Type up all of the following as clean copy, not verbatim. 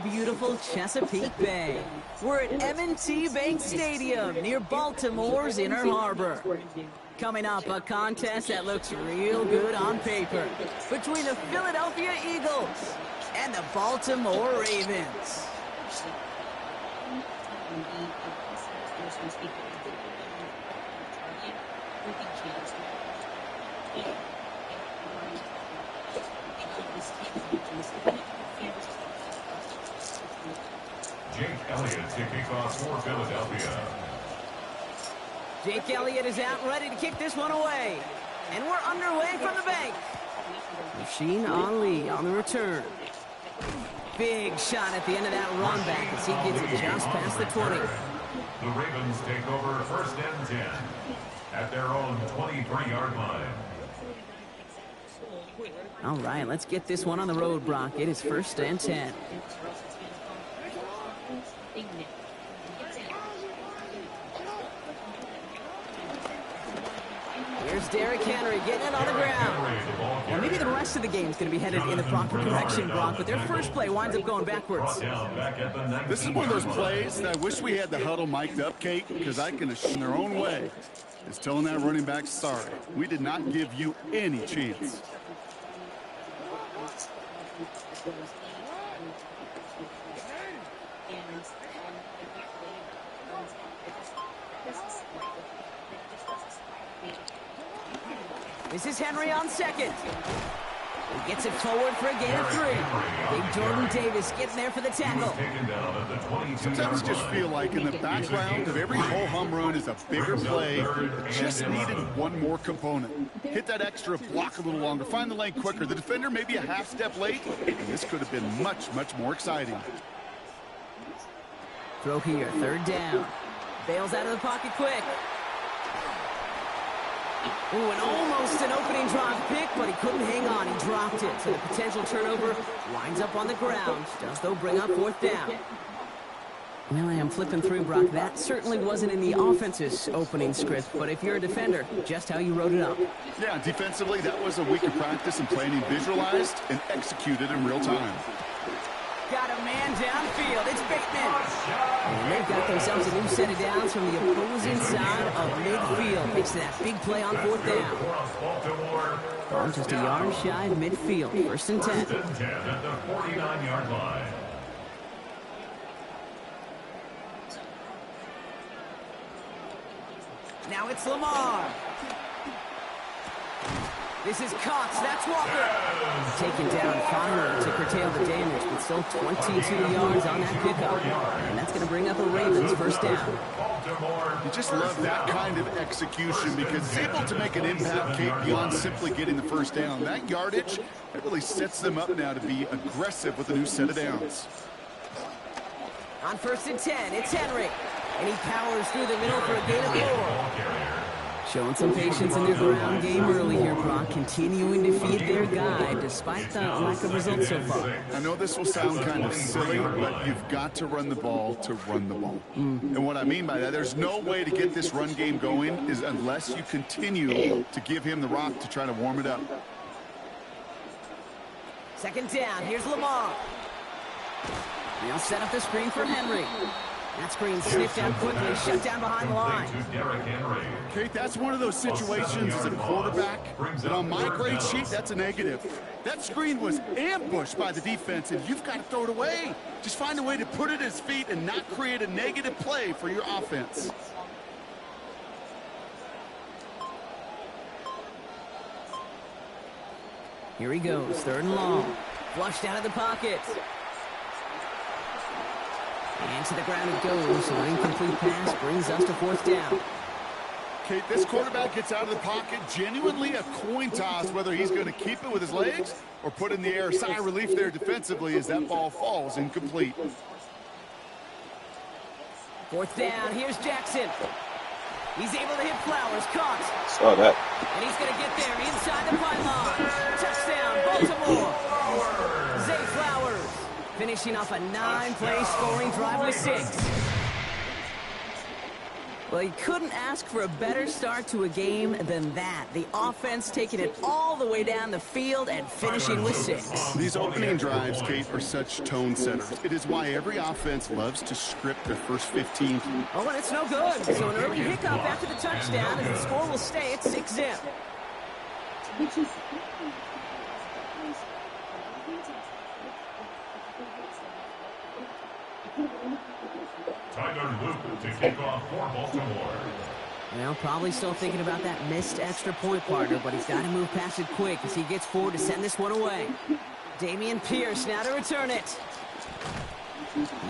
Beautiful Chesapeake Bay. We're at M&T Bank Stadium near Baltimore's Inner Harbor. Coming up, a contest that looks real good on paper between the Philadelphia Eagles and the Baltimore Ravens. Jake Elliott to kick off for Philadelphia. Jake Elliott is out and ready to kick this one away. And we're underway from the bank. Machine Ali on the return. Big shot at the end of that run back as he gets it just past the 20. The Ravens take over first and 10 at their own 23-yard line. All right, let's get this one on the road, Brock. It is first and 10. Here's Derrick Henry getting it on the ground. Well, maybe the rest of the game is going to be headed in the proper direction, Brock, but their first play winds up going backwards. This is one of those plays that I wish we had the huddle mic'd up, Kate, because I can assure their own way is telling that running back, sorry, we did not give you any chance. This is Henry on second. He gets it forward for a gain of 3. Big Jordan Davis getting there for the tackle. Sometimes I just feel like in the background of every ho-hum run is a bigger play that just needed one more component. Hit that extra block a little longer, find the lane quicker. The defender maybe a half step late, and this could have been much, much more exciting. Throw here, third down. Bails out of the pocket quick. Ooh, and almost an opening drop pick, but he couldn't hang on. He dropped it. So the potential turnover winds up on the ground. Does, though, bring up fourth down. Well, I am flipping through, Brock. That certainly wasn't in the offense's opening script, but if you're a defender, just how you wrote it up. Yeah, defensively, that was a week of practice and planning visualized and executed in real time. Got a man downfield. It's Bateman. And they've got themselves a new set of downs from the opposing side of midfield. Thanks to that big play on fourth down. Oh, just a yard shy of midfield. First and 10. At the 49-yard line. Now it's Lamar. This is Cox. That's Walker. Taken down finally to curtail the damage, but still 22 yards on that pickup. And that's going to bring up a Ravens first down. You just love that kind of execution because it's able to make an impact, Kate, beyond simply getting the first down. That yardage, that really sets them up now to be aggressive with a new set of downs. On first and 10, it's Henry. And he powers through the middle for a gain of 4. Showing some patience in their ground game early here, Brock, continuing to feed their guy despite the lack of results so far. I know this will sound kind of silly, but you've got to run the ball to run the ball. And what I mean by that, there's no way to get this run game going is unless you continue to give him the rock to try to warm it up. Second down, here's Lamar. They'll set up the screen for Henry. That screen sniffed out quickly, shut down behind the line. Kate, that's one of those situations as a quarterback that on my grade sheet, that's a negative. That screen was ambushed by the defense, and you've got to throw it away. Just find a way to put it at his feet and not create a negative play for your offense. Here he goes, third and long. Flushed out of the pocket. And to the ground it goes. So an incomplete pass brings us to fourth down. Kate, this quarterback gets out of the pocket, genuinely a coin toss whether he's going to keep it with his legs or put in the air. Sigh of relief there defensively as that ball falls incomplete. Fourth down, here's Jackson. He's able to hit Flowers, caught. Saw that. And he's going to get there inside the pylon. Touchdown, Baltimore. Zay Flowers finishing off a 9-play scoring drive with 6. Well, you couldn't ask for a better start to a game than that. The offense taking it all the way down the field and finishing with 6. These opening drives, Kate, are such tone setters. It is why every offense loves to script their first 15. Oh, and it's no good. So an early hiccup after the touchdown, as the score will stay at 6-zip. Tyler Luke to kick off for Baltimore. Well, probably still thinking about that missed extra point, partner, but he's got to move past it quick as he gets forward to send this one away. Dameon Pierce now to return it.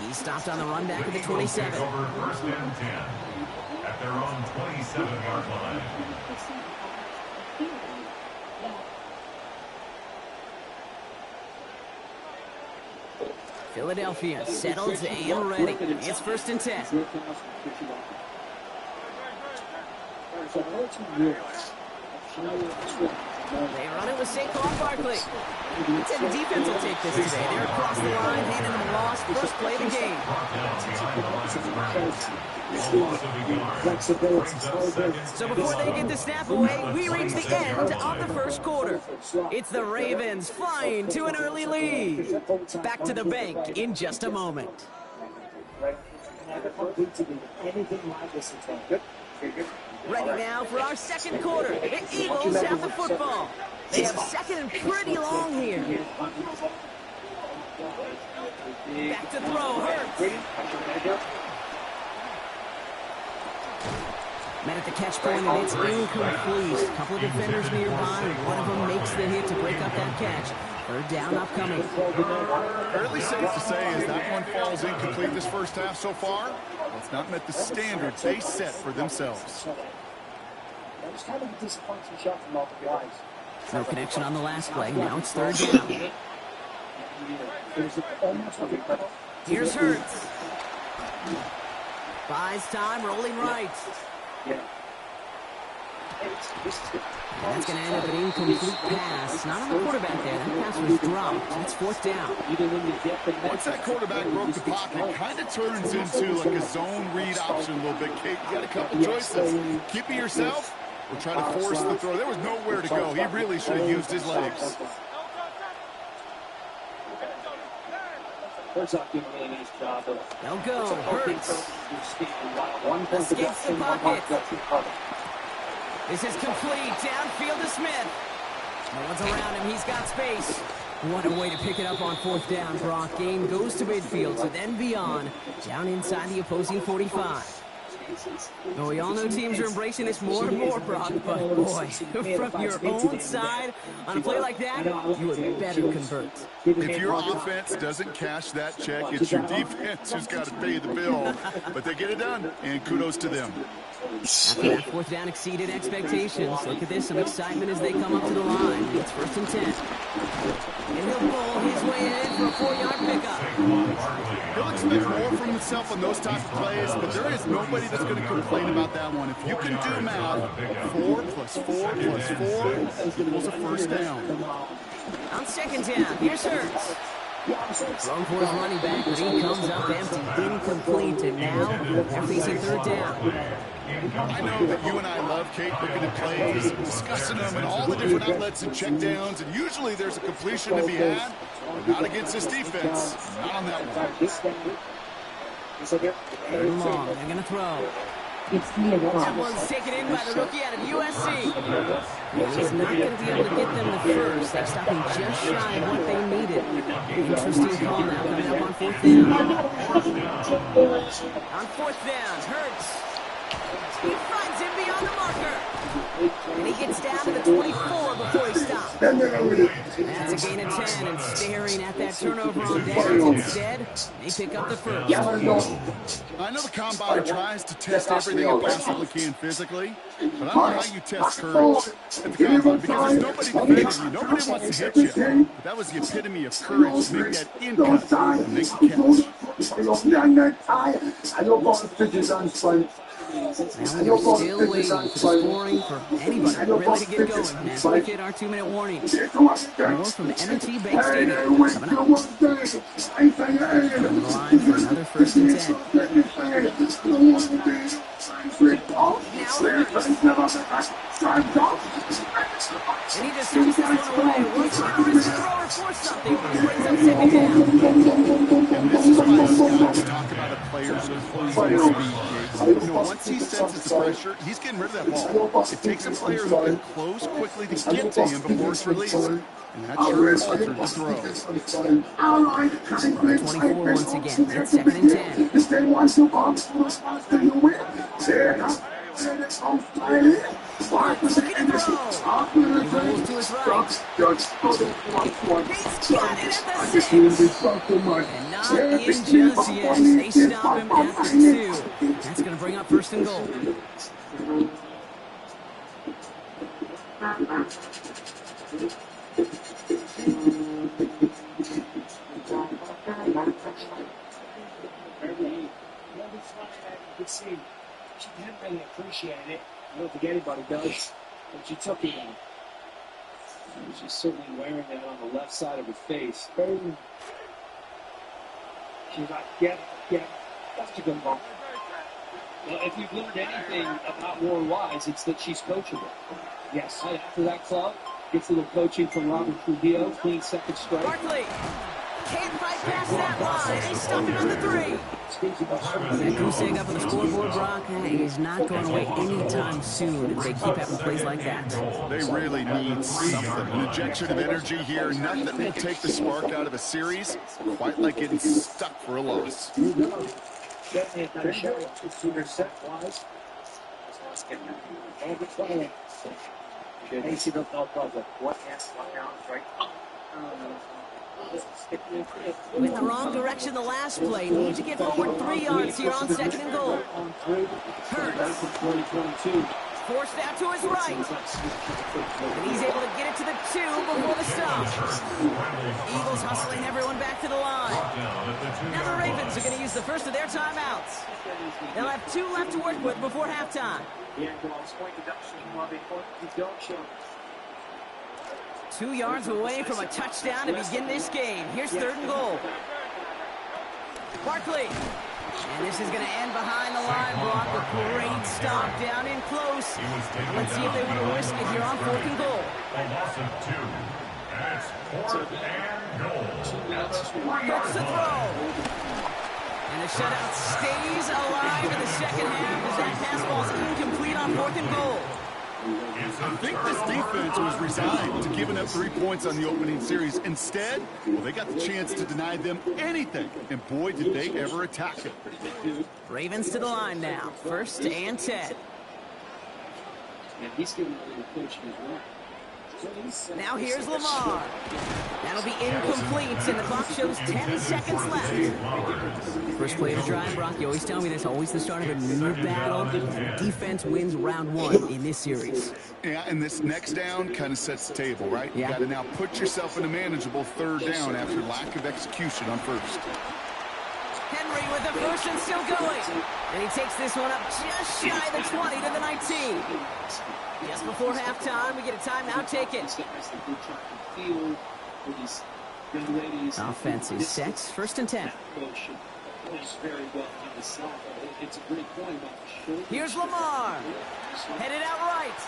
He stopped on the run back at the 27. Over first and 10 at their own 27-yard line. Philadelphia settles and ready. It's first and 10. They run it with Saquon Barkley. Said defense will take this today. They're across the line, handing them a loss. First play of the game. So before they get the snap away, we reach the end of the first quarter. It's the Ravens flying to an early lead. Back to the bank in just a moment. Ready now for our second quarter. The Eagles have the football. They have second and pretty long here. Back to throw, Hurts. Met at the catch point, and it's incomplete. A couple of defenders nearby, and one of them makes the hit to break up that catch. Third down upcoming. Fairly safe to say as that one falls incomplete this first half so far. It's not met the standards they set for themselves. No connection on the last play. Now it's third down. Here's Hurts. Buys time, rolling right. That's going to end up an incomplete pass. Not on the quarterback there. That pass was dropped. It's fourth down. Once that quarterback broke the pocket, it kind of turns into like a zone read option a little bit. Kate, you got a couple choices. Keep it yourself or try to force the throw. There was nowhere to go. He really should have used his legs. They'll go. Hurts. Escapes the pocket. This is complete. Downfield to Smith. No one's around him. He's got space. What a way to pick it up on fourth down, Brock. Gain goes to midfield, so then beyond. Down inside the opposing 45. Well, we all know teams are embracing this more and more, Brock, but boy, from your own side, on a play like that, you would better convert. If your offense doesn't cash that check, it's your defense who's got to pay the bill. But they get it done, and kudos to them. After that fourth down exceeded expectations, look at this, some excitement as they come up to the line. It's first and 10. And he'll roll his way in for a 4-yard pickup. He'll expect more from himself on those type of plays, but there is nobody that's going to complain about that one. If you can do math, 4 plus 4 plus 4 equals a first down. On second down, here's Hurts. Thrown for his running back, but he comes up empty, incomplete, and now they're facing third down. I know that you and I love, Kate, looking at plays, discussing them, and all the different outlets and checkdowns, and usually there's a completion to be had, but not against this defense. Not on that one. Third and long, they're going to throw. That one's taken in by the rookie out of USC. He's not going to be able to get them the first. They're stopping just shy of what they needed. Interesting call now coming up on fourth down. On fourth down, Hurts. He finds him beyond the marker. And he gets down to the 24 before he stops. That's a gain of 10, and staring at that turnover on downs instead, they pick up the first. I know the combine tries to test everything it possibly can physically, but I don't know how you test courage at the combine, because there's nobody defending you. Nobody wants to hit you. But that was the epitome of courage to make that in-cut and make the catch. Now we're still waiting for the scoring for anybody really to get going as we hit our 2-minute warning. More from the M&T Bank Stadium coming up. On the line for another first and 10. And he just takes this one away. Wasn't going to risk a throw or force something, but he brings up second down. And this is why scouts talk about a player's closing speed. You know, once he senses the pressure, he's getting rid of that ball. It takes a player who can close quickly to get to him before it's released. And that sure is through the throw. 24 once again. It's second and 10. Looking to throw. He rolls to his right. He's got it at the 6. And not in just yet. They stop him at the 2. That's going to bring up first and goal. She didn't really appreciate it. I don't think anybody does. But she took it on. She's certainly wearing that on the left side of her face. She's like, yeah, that's a good ball. Well, if you've learned anything about Warren Wise, it's that she's coachable. Yes. Right after that club, gets a little coaching from Robert Trujillo, clean second strike. Barkley can't fight past that line. They stop him on the 3. That goose egg up on the scoreboard, Brock, is not going away anytime soon if they keep having plays like that. They really need something. An injection of energy here. Nothing will take the spark out of a series, quite like getting stuck for a loss. With the wrong direction the last play, need to get forward 3 yards here on second and goal. Hurts. Forced out to his right. And he's able to get it to the 2 before the stop. Eagles hustling everyone back to the line. Now the Ravens are going to use the first of their timeouts. They'll have 2 left to work with before halftime. 2 yards away from a touchdown to begin this game. Here's third and goal. Barkley. And this is going to end behind the line block. A great stop down in close. Let's see if they want to risk it here on fourth and goal. A loss of 2. And it's fourth and goal. Hurts the throw. And the shutout stays alive in the second half as that pass ball's incomplete on fourth and goal. I think this defense was resigned to giving up 3 points on the opening series. Instead, well, they got the chance to deny them anything. And boy, did they ever attack it. Ravens to the line now. First and 10. Now here's Lamar. That'll be incomplete, and the clock shows 10 seconds left. First play of the drive, Brock, you always tell me that's always the start of a new battle. Defense wins round 1 in this series. Yeah, and this next down kind of sets the table, right? Yeah. You got to now put yourself in a manageable third down after lack of execution on first. Henry with the first and still going. And he takes this one up just shy of the 20 to the 19. Just before halftime, we get a timeout taken. Offense is set. First and 10. Here's Lamar. Headed out right.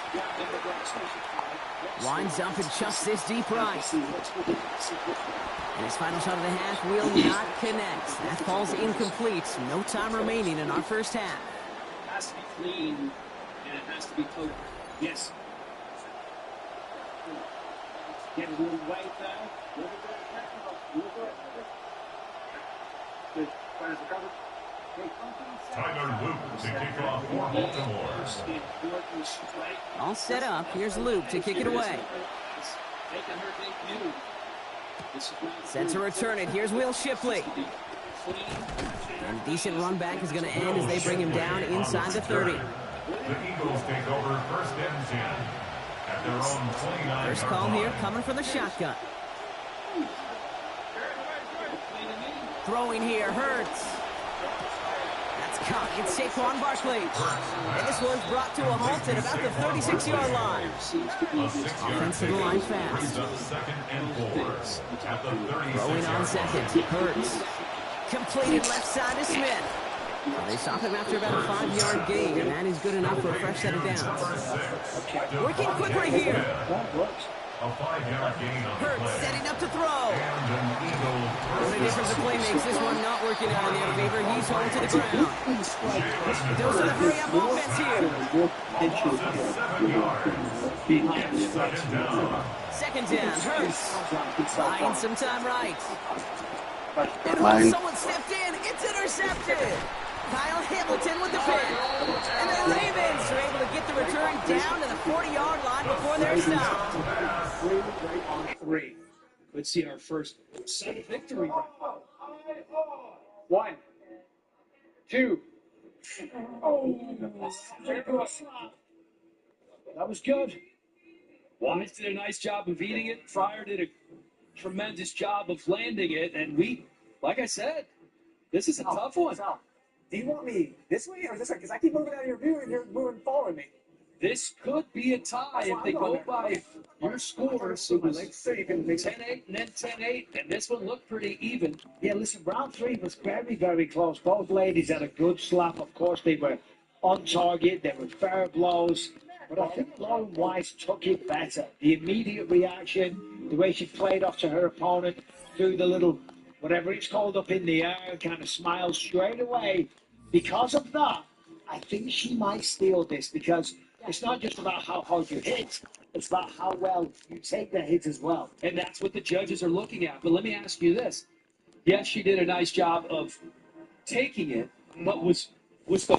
Winds up and chucks this deep right. And his final shot of the half will not connect. That falls incomplete. No time remaining in our first half. It has to be clean, and it has to be total. Yes. Get a little weight there. Good. Tyler Luke to kick off for Baltimore. All set up. Here's Luke to kick it away. Set to return it. Here's Will Shipley. And decent run back is going to end as they bring him down inside the 30. The Eagles take over first and 10 at their own 29. First call here coming from the shotgun. Throwing here, Hurts. That's caught. It's Saquon Barkley. And this one's brought to a halt at about the 36-yard line. Offensive line fast. Second and 4 at the 36. Throwing on second. Hurts. Completed left side to Smith. Well, they stop him after about a 5-yard gain, and that is good enough for a fresh set of downs. Working quick right here. That works. A 5-yard gain on the Hurts play. setting up to throw. And an Eagle. What a difference the play makes. This one not working out in their favor. He's home to the ground. The dose of the hurry-up offense here. Just 7 yards. Behind it. Second down. Second down. Hurts. Buying some time right. And Mine. someone stepped in. It's intercepted. Kyle Hamilton with the pick. And the Ravens are able to get the return down to the 40-yard line before they're stopped. 3. Let's see our first set victory. 1, 2. That was good. Wise did a nice job of eating it. Fryer did a tremendous job of landing it. And we, like I said, this is a tough one. Do you want me this way or this way? Because I keep moving out of your view and you're moving following me. This could be a tie if they go by your scores. It was 10-8 and then 10-8, and this one looked pretty even. Yeah, listen, round 3 was very, very close. Both ladies had a good slap. Of course, they were on target. They were fair blows. But I think Lauren Wise took it better. The immediate reaction, the way she played off to her opponent, threw the little, whatever it's called, up in the air, kind of smiled straight away. Because of that, I think she might steal this, because it's not just about how hard you hit, it's about how well you take the hit as well. And that's what the judges are looking at. But let me ask you this. Yes, she did a nice job of taking it, but was the